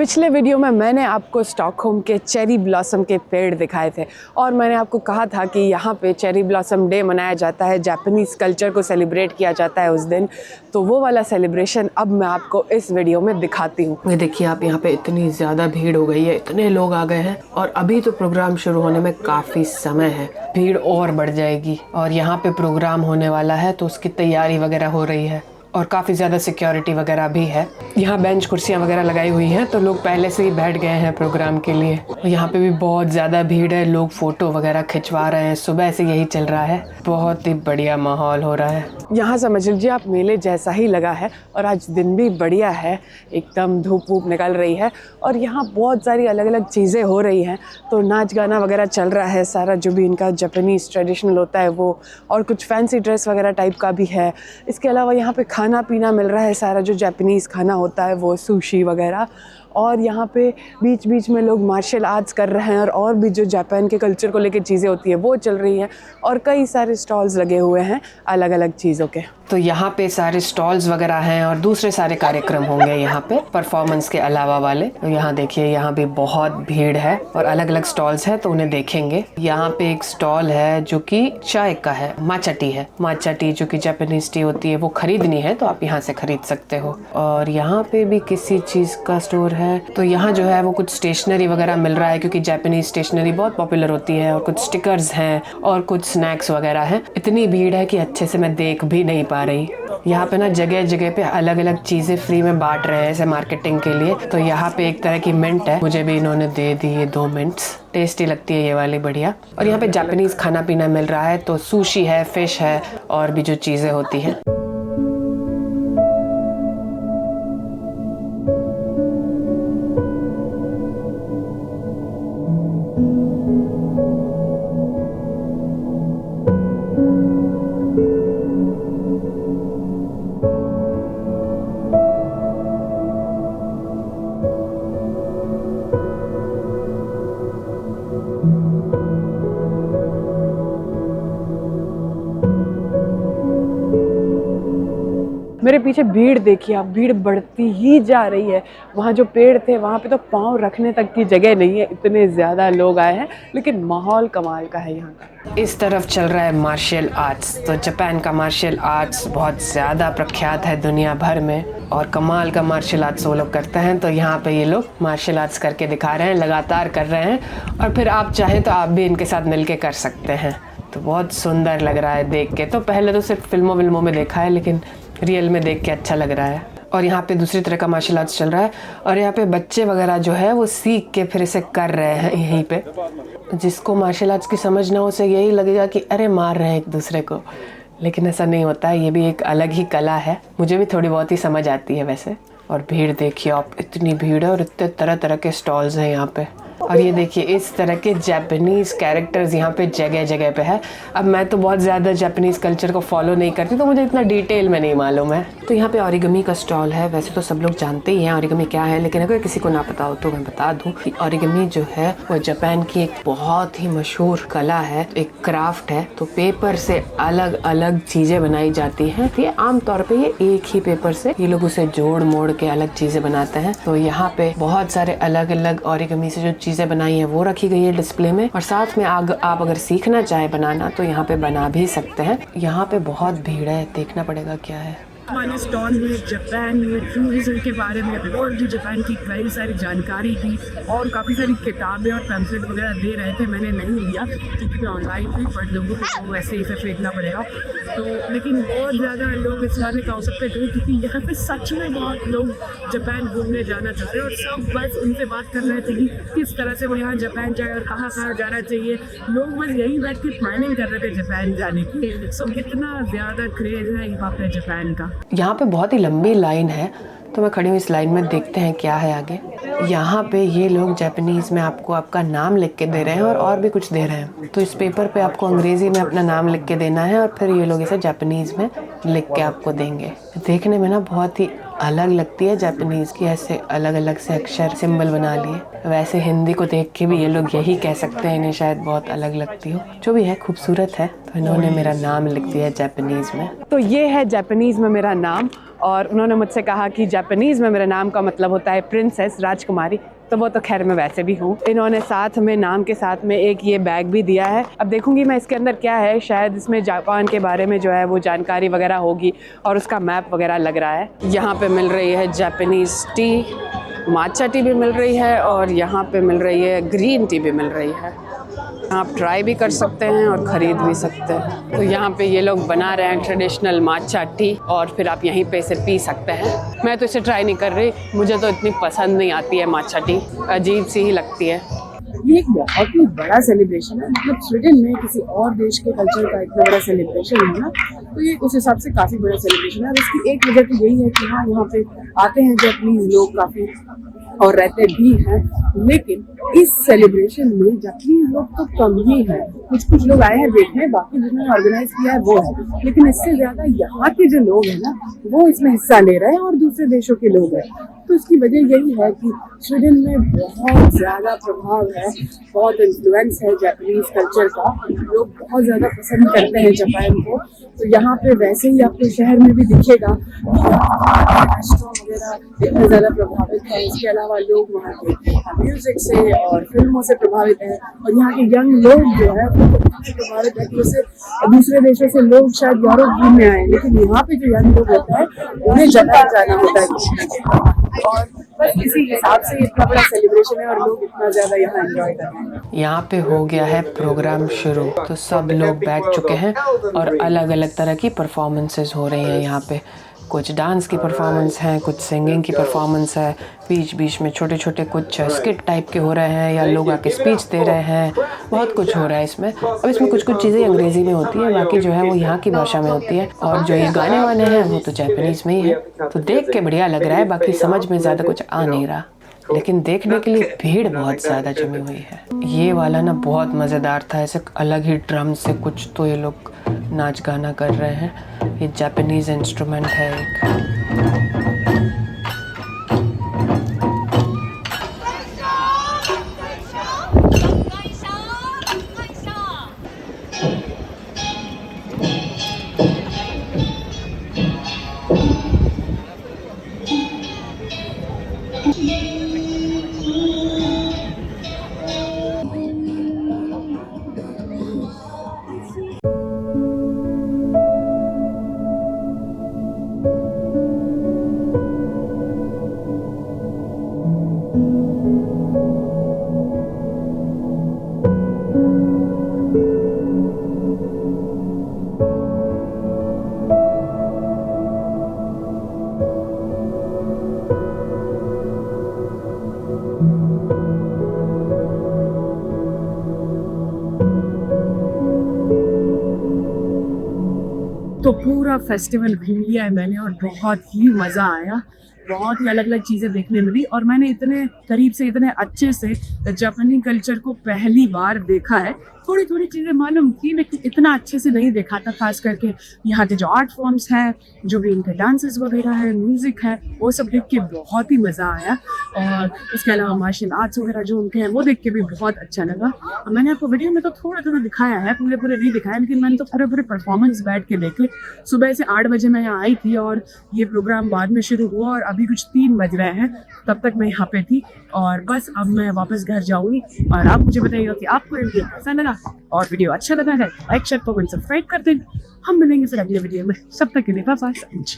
पिछले वीडियो में मैंने आपको स्टॉकहोम के चेरी ब्लॉसम के पेड़ दिखाए थे और मैंने आपको कहा था कि यहाँ पे चेरी ब्लॉसम डे मनाया जाता है, जापानीज़ कल्चर को सेलिब्रेट किया जाता है उस दिन। तो वो वाला सेलिब्रेशन अब मैं आपको इस वीडियो में दिखाती हूँ। ये देखिए आप, यहाँ पे इतनी ज़्यादा भीड़ हो गई है, इतने लोग आ गए हैं और अभी तो प्रोग्राम शुरू होने में काफ़ी समय है, भीड़ और बढ़ जाएगी। और यहाँ पे प्रोग्राम होने वाला है तो उसकी तैयारी वगैरह हो रही है और काफ़ी ज़्यादा सिक्योरिटी वगैरह भी है। यहाँ बेंच कुर्सियाँ वगैरह लगाई हुई हैं तो लोग पहले से ही बैठ गए हैं प्रोग्राम के लिए। यहाँ पे भी बहुत ज़्यादा भीड़ है, लोग फ़ोटो वगैरह खिंचवा रहे हैं, सुबह से यही चल रहा है। बहुत ही बढ़िया माहौल हो रहा है। यहाँ समझ लीजिए आप मेले जैसा ही लगा है और आज दिन भी बढ़िया है, एकदम धूप वूप निकल रही है और यहाँ बहुत सारी अलग अलग चीज़ें हो रही हैं। तो नाच गाना वगैरह चल रहा है सारा, जो भी इनका जापानीज़ ट्रेडिशनल होता है वो, और कुछ फैंसी ड्रेस वगैरह टाइप का भी है। इसके अलावा यहाँ पे खाना पीना मिल रहा है सारा, जो जापानीज़ खाना होता है वो, सुशी वगैरह। और यहाँ पे बीच बीच में लोग मार्शल आर्ट्स कर रहे हैं और भी जो जापान के कल्चर को लेकर चीज़ें होती है वो चल रही हैं और कई सारे स्टॉल्स लगे हुए हैं अलग अलग चीज़ों के। तो यहाँ पे सारे स्टॉल्स वगैरह हैं और दूसरे सारे कार्यक्रम होंगे यहाँ पे परफॉर्मेंस के अलावा वाले। तो यहाँ देखिए, यहाँ भी बहुत भीड़ है और अलग अलग स्टॉल्स हैं तो उन्हें देखेंगे। यहाँ पे एक स्टॉल है जो कि चाय का है, माचा टी है। माचा टी जो कि जापानीज टी होती है वो खरीदनी है तो आप यहाँ से खरीद सकते हो। और यहाँ पे भी किसी चीज़ का स्टोर है तो यहाँ जो है वो कुछ स्टेशनरी वगैरह मिल रहा है, क्योंकि जापानीज स्टेशनरी बहुत पॉपुलर होती है। और कुछ स्टिकर्स हैं और कुछ स्नैक्स वगैरह हैं। इतनी भीड़ है कि अच्छे से मैं देख भी नहीं पा रही। यहाँ पे ना जगह जगह पे अलग अलग चीज़ें फ्री में बांट रहे हैं ऐसे मार्केटिंग के लिए। तो यहाँ पे एक तरह की मिंट है, मुझे भी इन्होंने दे दी ये 2 मिंट्स, टेस्टी लगती है ये वाली, बढ़िया। और यहाँ पे जापानीज खाना पीना मिल रहा है, तो सुशी है, फिश है और भी जो चीज़ें होती हैं। मेरे पीछे भीड़ देखिए आप, भीड़ बढ़ती ही जा रही है। वहाँ जो पेड़ थे वहाँ पे तो पाँव रखने तक की जगह नहीं है, इतने ज़्यादा लोग आए हैं। लेकिन माहौल कमाल का है यहाँ का। इस तरफ चल रहा है मार्शल आर्ट्स। तो जापान का मार्शल आर्ट्स बहुत ज़्यादा प्रख्यात है दुनिया भर में और कमाल का मार्शल आर्ट्स वो लोग करते हैं। तो यहाँ पे ये लोग मार्शल आर्ट्स करके दिखा रहे हैं, लगातार कर रहे हैं और फिर आप चाहें तो आप भी इनके साथ मिलके कर सकते हैं। तो बहुत सुंदर लग रहा है देख के। तो पहले तो सिर्फ फिल्मों में देखा है, लेकिन रियल में देख के अच्छा लग रहा है। और यहाँ पे दूसरी तरह का मार्शल आर्ट्स चल रहा है और यहाँ पे बच्चे वगैरह जो है वो सीख के फिर इसे कर रहे हैं यहीं पे। जिसको मार्शल आर्ट्स की समझ ना हो उसे यही लगेगा कि अरे मार रहे हैं एक दूसरे को, लेकिन ऐसा नहीं होता है। ये भी एक अलग ही कला है, मुझे भी थोड़ी बहुत ही समझ आती है वैसे। और भीड़ देखिए आप, इतनी भीड़ है और इतने तरह तरह के स्टॉल्स हैं यहाँ पे। और ये देखिए इस तरह के जापानीज़ कैरेक्टर्स यहाँ पे जगह जगह पे है। अब मैं तो बहुत ज़्यादा जापानीज़ कल्चर को फॉलो नहीं करती तो मुझे इतना डिटेल में नहीं मालूम है। तो यहाँ पे ओरिगामी का स्टॉल है। वैसे तो सब लोग जानते ही हैं ओरिगामी क्या है, लेकिन अगर किसी को ना पता हो तो मैं बता दूँ कि ओरिगामी जो है वो जापान की एक बहुत ही मशहूर कला है, एक क्राफ्ट है। तो पेपर से अलग अलग चीज़ें बनाई जाती हैं। ये आमतौर पर ये एक ही पेपर से ये लोग उसे जोड़ मोड़ के अलग चीज़ें बनाते हैं। तो यहाँ पे बहुत सारे अलग अलग ओरिगामी से जो चीज़ें बनाई है वो रखी गई है डिस्प्ले में। और साथ में आप अगर सीखना चाहे बनाना तो यहाँ पे बना भी सकते हैं। यहाँ पे बहुत भीड़ है, देखना पड़ेगा क्या है। हमारे स्टॉल में जापान में टूरिज्म के बारे में और भी जापान की कई सारी जानकारी थी और काफ़ी सारी किताबें और पैम्फलेट वगैरह दे रहे थे। मैंने नहीं लिया क्योंकि मैं ऑनलाइन भी पढ़ लूँगी तो वैसे ही इसे फेंकना पड़ेगा। तो लेकिन बहुत ज़्यादा लोग इस बारे में सकते थे क्योंकि यहाँ पे सच में बहुत लोग जापान घूमने जाना चाह रहे हैं और सब बस उनसे बात कर रहे थे कि किस तरह से वो यहाँ जापान जाए और कहाँ कहाँ जाना चाहिए। लोग बस यही बैठ के प्लानिंग कर रहे थे जापान जाने की। सो कितना ज़्यादा क्रेज़ है यहाँ पे जापान का। यहाँ पे बहुत ही लंबी लाइन है तो मैं खड़ी हूँ इस लाइन में, देखते हैं क्या है आगे। यहाँ पे ये लोग जापानीज़ में आपको आपका नाम लिख के दे रहे हैं और भी कुछ दे रहे हैं। तो इस पेपर पे आपको अंग्रेज़ी में अपना नाम लिख के देना है और फिर ये लोग इसे जापानीज़ में लिख के आपको देंगे। देखने में ना बहुत ही अलग लगती है जापानीज़ की, ऐसे अलग अलग से अक्षर सिंबल बना लिए। वैसे हिंदी को देख के भी ये लोग यही कह सकते हैं इन्हें शायद बहुत अलग लगती हो। जो भी है खूबसूरत है। तो इन्होंने मेरा नाम लिख दिया जापानीज़ में। तो ये है जापानीज़ में मेरा नाम और उन्होंने मुझसे कहा कि जापानीज़ में मेरे नाम का मतलब होता है प्रिंसेस, राजकुमारी। तो वो तो खैर मैं वैसे भी हूँ। इन्होंने साथ में नाम के साथ में एक ये बैग भी दिया है। अब देखूंगी मैं इसके अंदर क्या है, शायद इसमें जापान के बारे में जो है वो जानकारी वगैरह होगी और उसका मैप वगैरह लग रहा है। यहाँ पे मिल रही है जापानीज़ टी, माचा टी भी मिल रही है और यहाँ पे मिल रही है ग्रीन टी भी मिल रही है। आप ट्राई भी कर सकते हैं और ख़रीद भी सकते हैं। तो यहाँ पे ये लोग बना रहे हैं ट्रेडिशनल माचा टी और फिर आप यहीं पे इसे पी सकते हैं। मैं तो इसे ट्राई नहीं कर रही, मुझे तो इतनी पसंद नहीं आती है माचा टी, अजीब सी ही लगती है। ये एक बहुत ही बड़ा सेलिब्रेशन है, मतलब स्वीडन में किसी और देश के कल्चर का इतना बड़ा सेलिब्रेशन है ना, तो ये उस हिसाब से काफ़ी बड़ा सेलिब्रेशन है। और इसकी एक वजह तो यही है कि हाँ, यहाँ पे आते हैं जापानीज लोग काफ़ी और रहते भी हैं, लेकिन इस सेलिब्रेशन में जापानीज लोग तो कम ही है। कुछ लोग आए हैं देखने, बाकी जिन्होंने ऑर्गेनाइज किया है वो है, लेकिन इससे ज़्यादा यहाँ के जो लोग हैं ना वो इसमें हिस्सा ले रहे हैं और दूसरे देशों के लोग हैं। तो इसकी वजह यही है कि स्वीडन में बहुत ज़्यादा प्रभाव है, बहुत इन्फ्लुएंस है जापानीज कल्चर का। लोग बहुत ज़्यादा पसंद करते हैं जापान को। तो यहाँ पे वैसे ही आपको शहर में भी दिखेगा रेस्टोरेंट वगैरह इतने ज़्यादा प्रभावित है। इसके अलावा लोग वहाँ के म्यूज़िक से और फिल्मों से प्रभावित हैं और यहाँ के यंग लोग जो है वो प्रभावित है। जैसे दूसरे देशों से लोग शायद यूरोप घूमने आए, लेकिन यहाँ पे जो यंग लोग होता है उन्हें जापान जाना होता है और बस इसी हिसाब से इतना बड़ा सेलिब्रेशन है और लोग इतना ज़्यादा यहाँ एंजॉय कर रहे हैं। यहाँ पे हो गया है प्रोग्राम शुरू, तो सब लोग बैठ चुके हैं और अलग अलग तरह की परफॉर्मेंसेस हो रही हैं। यहाँ पे कुछ डांस की परफॉर्मेंस है, कुछ सिंगिंग की परफॉर्मेंस है, बीच बीच में छोटे छोटे कुछ स्किट टाइप के हो रहे हैं या लोग आके स्पीच दे रहे हैं। बहुत कुछ हो रहा है इसमें। अब इसमें कुछ चीज़ें अंग्रेज़ी में होती है, बाकी जो है वो यहाँ की भाषा में होती है और जो ये गाने वाने हैं वो तो जापानीज़ में ही है। तो देख के बढ़िया लग रहा है, बाकी समझ में ज़्यादा कुछ आ नहीं रहा, लेकिन देखने के लिए भीड़ बहुत ज़्यादा जमी हुई है। ये वाला ना बहुत मज़ेदार था, ऐसे अलग ही ड्रम से कुछ तो ये लोग नाच गाना कर रहे हैं। ये जापानीज़ इंस्ट्रूमेंट है एक। तो पूरा फेस्टिवल घूम लिया है मैंने और बहुत ही मज़ा आया। बहुत ही अलग अलग चीज़ें देखने मिली और मैंने इतने करीब से इतने अच्छे से जापानी कल्चर को पहली बार देखा है। थोड़ी थोड़ी चीज़ें मालूम थी लेकिन इतना अच्छे से नहीं देखा था। खास करके यहाँ के जो आर्ट फॉर्म्स हैं, जो भी इनके डांसेस वगैरह है, म्यूज़िक है, वो सब देख के बहुत ही मज़ा आया। और इसके अलावा मार्शल आर्ट्स वगैरह जो उनके हैं वो देख के भी बहुत अच्छा लगा। मैंने आपको वीडियो में तो थोड़ा थोड़ा दिखाया है, पूरे नहीं दिखाया, लेकिन मैंने तो पूरे परफॉर्मेंस बैठ के देखे। सुबह से 8 बजे मैं यहाँ आई थी और ये प्रोग्राम बाद में शुरू हुआ और अभी कुछ 3 बज रहे हैं, तब तक मैं यहाँ पे थी। और बस अब मैं वापस घर जाऊँगी और आप मुझे बताइएगा कि आपको ये वीडियो कैसा लगा और वीडियो अच्छा लगा है लाइक शेयर कमेंट सब्सक्राइब कर दें। हम मिलेंगे फिर अगले वीडियो में, सब तक के लिए बाय बाय।